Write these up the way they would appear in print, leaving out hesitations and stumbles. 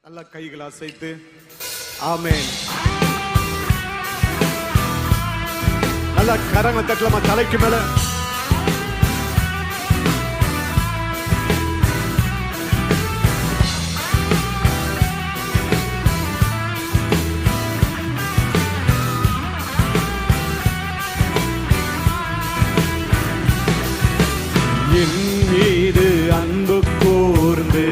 நல்ல கைகளை அசைத்து ஆமென். நல்ல கரங்களை தட்டலாமா தலைக்கு மேல. என் மீது அன்பு கூர்ந்து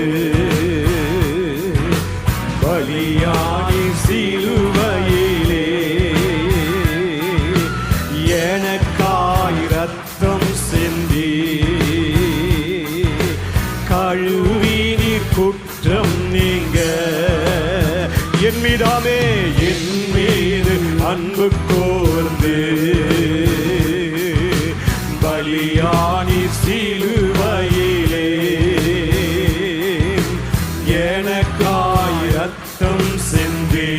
பலியானி சிலுவையிலே எனக்காய் இரத்தம் சிந்தி கழுவி நீர் குற்றம் நீங்க என் மீதாமே என் மீது அன்பு கூர்ந்து பலியானி சிலுவையிலே எனக்காய் இரத்தம் சிந்தி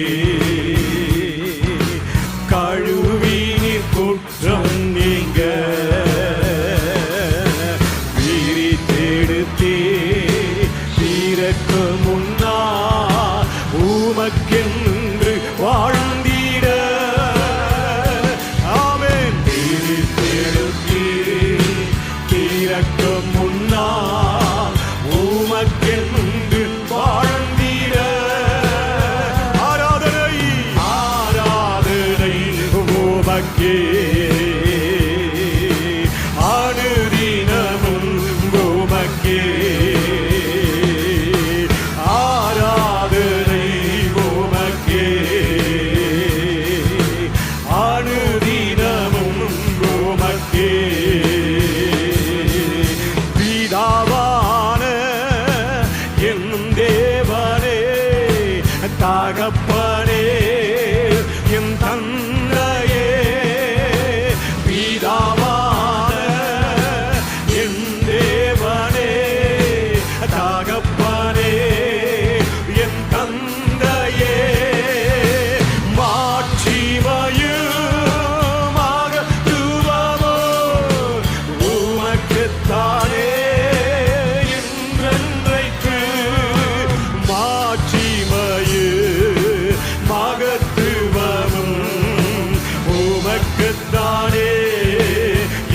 கழுவி நீர் குற்றம் நீங்க பிரித்தெடுத்தே தீரக்கு முன்னா உமக்கென்று வாழ்ந்திட ஆமென். பிரித்தெடுத்தே தீரக்கு முன்னா உமக்கென்று வாழ்ந்திட ஆராதனை ஆராதனை உமக்கே அனுதினமும் உமக்கே ஆராதனை உமக்கே அனுதினமும் உமக்கே பிதாவான என் தேவனே தகப்பனே என் தந்தையே பிதாவான என் தேவனே தகப்பனே என் தந்தையே மாட்சிமையும் மகத்துவமோ உமக்குத்தானே என்றென்றைக்கு மாட்சிமையும் மகத்துவமும் உமக்குத்தானே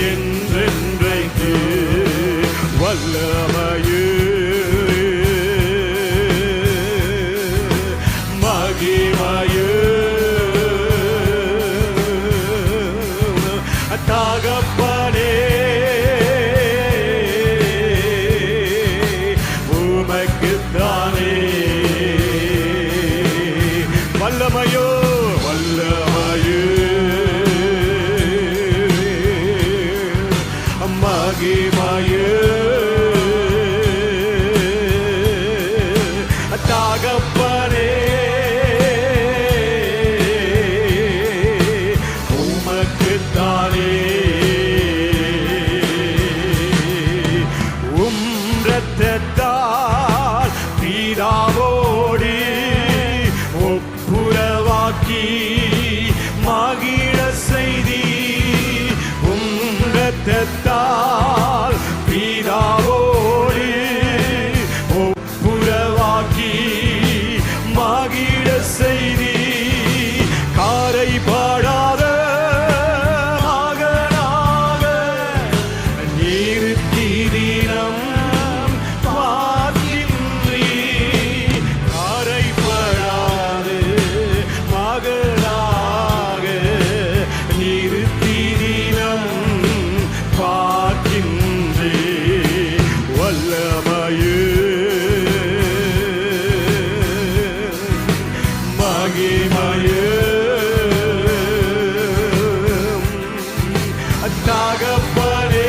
என்றென்றைக்கு வல்லமையும் மகிமையும் தகப்பனே உமக்குத்தானே வல்லமையோ வல்லமையோ மகிமையோ தகப்பனே உமக்குத்தானே இரத்தத்தால் பிதாவோடு ஒப்புரவாக்கி மகிழ செய்தி இரத்தத்தால் பிதாவோடு ஒப்புரவாக்கி மகிழ செய்தி காரைபாடாத மகனாக நிறுத்தி தினம் பார்க்கின்றீ காரைபடாது மகனாக நிறுத்தி தினம் பார்க்கின்றே வல்லமையே மகிமையே தகப்பனே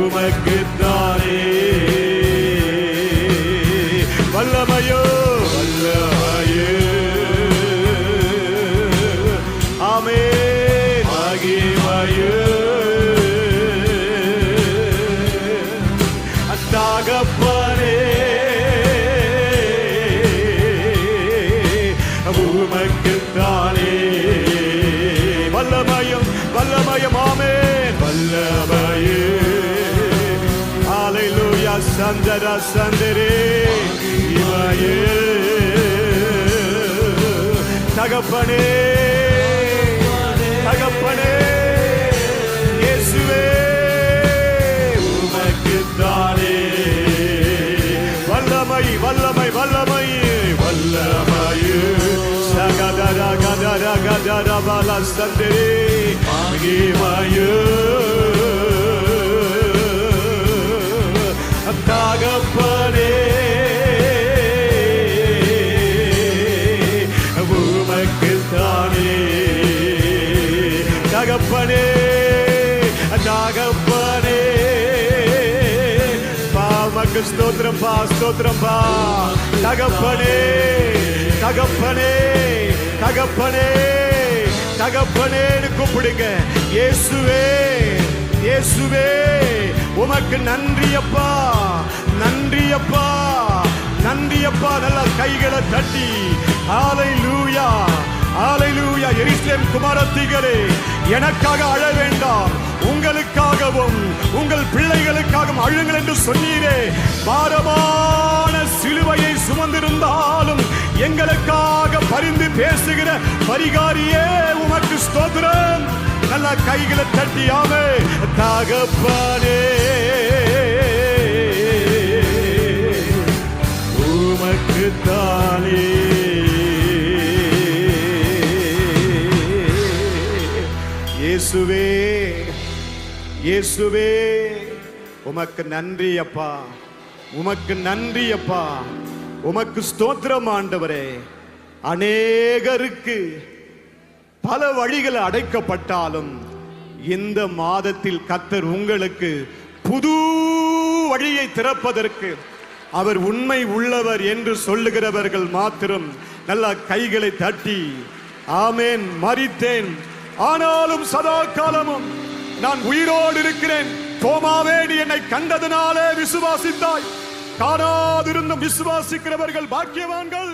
உமக்குத்தானே வல்லமையோ வல்லமையே ஆமென் மகிமையே தகப்பனே உமக்குத்தானே வல்லமையும் வல்லமையும் ஆமென் வல்லமையே ஹalleluya சந்தரா சந்தரே இவையே தகப்பனே தகப்பனே இயேசுவே உமக்குத்தானே வல்லமை வல்லமை வல்லமை வல்லமை சகதர கதர கதர பல சந்தரே மகிமையே தகப்பனே உமக்குத்தானே தகப்பனே தகப்பனே பாமக்கு ஸ்தோத்திரம் பா ஸ்தோத்திரம் பா தகப்பனே தகப்பனே தகப்பனே தகப்பனேன்னு கூப்பிடுங்க. இயேசுவே இயேசுவே உமக்கு நன்றி அப்பா நன்றி அப்பா நன்றி அப்பா. நல்ல கைகளை தட்டி ஹல்லேலூயா ஹல்லேலூயா. எருசலேம் குமாரத்திகளே, எனக்காக அழ வேண்டாம், உங்களுக்காகவும் உங்கள் பிள்ளைகளுக்காகவும் அழுங்கள் என்று சொன்னீரே. பாரமான சிலுவையை சுமந்திருந்தாலும் எங்களுக்காக பரிந்து பேசுகிற பரிகாரியே உமக்கு ஸ்தோத்திரம். நல்ல கைகளை தட்டியாமே தகப்பனே உமக்குத்தானே இயேசுவே இயேசுவே உமக்கு நன்றி அப்பா உமக்கு நன்றி அப்பா உமக்கு ஸ்தோத்திரம் ஆண்டவரே. அநேகருக்கு பல வழிகள் அடைக்கப்பட்டாலும் இந்த மாதத்தில் கர்த்தர் உங்களுக்கு புது வழியை திறப்பதற்கு அவர் உண்மை உள்ளவர் என்று சொல்லுகிறவர்கள் மாத்திரம் நல்ல கைகளை தட்டி ஆமென். மரித்தேன் ஆனாலும் சதா காலமும் நான் உயிரோடு இருக்கிறேன். தோமாவே, நீ என்னை கண்டதினாலே விசுவாசித்தாய். காணாதிருந்தும் விசுவாசிக்கிறவர்கள் பாக்கியவான்கள்.